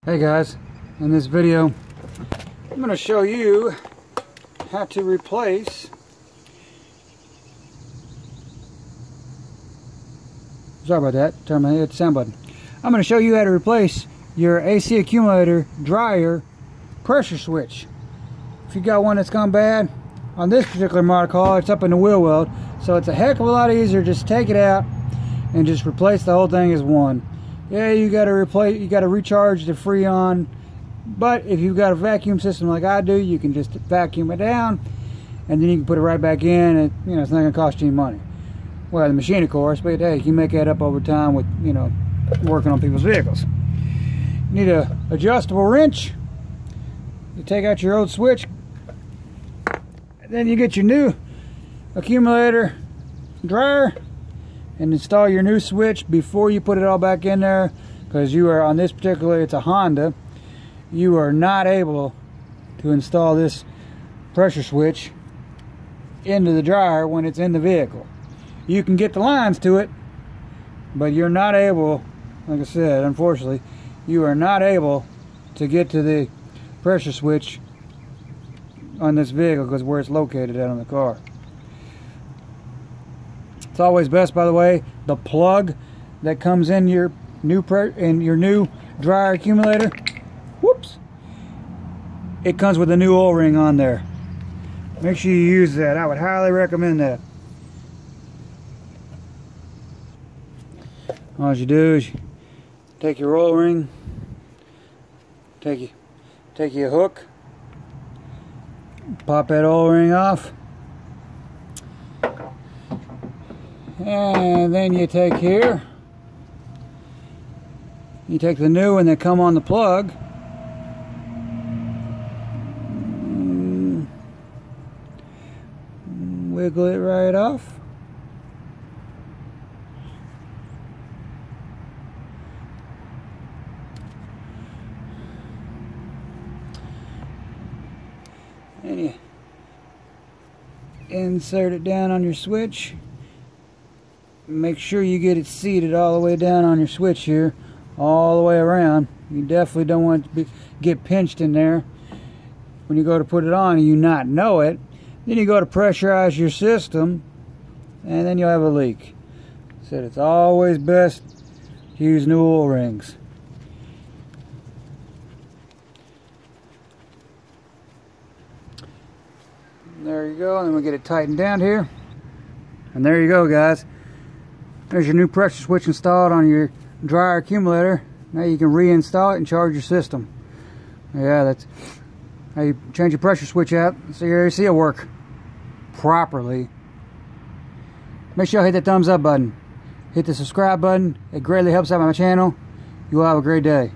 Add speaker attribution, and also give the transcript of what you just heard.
Speaker 1: Hey guys, in this video I'm going to show you how to replace sorry about that, turn my head sound button. I'm going to show you how to replace your AC accumulator dryer pressure switch. If you got one that's gone bad, on this particular model car it's up in the wheel weld, so it's a heck of a lot easier. Just take it out and just replace the whole thing as one. Yeah, you got to recharge the Freon, but if you've got a vacuum system like I do, you can just vacuum it down and then you can put it right back in, and it's not going to cost you any money. Well, the machine, of course, but hey, you can make that up over time with working on people's vehicles. You need a adjustable wrench. You take out your old switch, and then you get your new accumulator dryer and install your new switch before you put it all back in there, because you are, on this particular, it's a Honda, you are not able to install this pressure switch into the dryer when it's in the vehicle. You can get the lines to it, but you're not able, like I said, unfortunately, you are not able to get to the pressure switch on this vehicle because where it's located at on the car. It's always best, by the way, the plug that comes in your new dryer accumulator, whoops, it comes with a new O-ring on there. Make sure you use that. I would highly recommend that. All you do is you take your O-ring, take your hook, pop that O-ring off, and then you take here, you take the new and they come on the plug, wiggle it right off. And you insert it down on your switch. Make sure you get it seated all the way down on your switch here, all the way around. You definitely don't want it to get pinched in there when you go to put it on and you not know it. Then you go to pressurize your system and then you'll have a leak. I said it's always best to use new oil rings. There you go, and then we get it tightened down here. And there you go, guys. There's your new pressure switch installed on your dryer accumulator. Now you can reinstall it and charge your system. Yeah, that's how you change your pressure switch out so your AC will work properly. Make sure you hit that thumbs up button. Hit the subscribe button. It greatly helps out my channel. You will have a great day.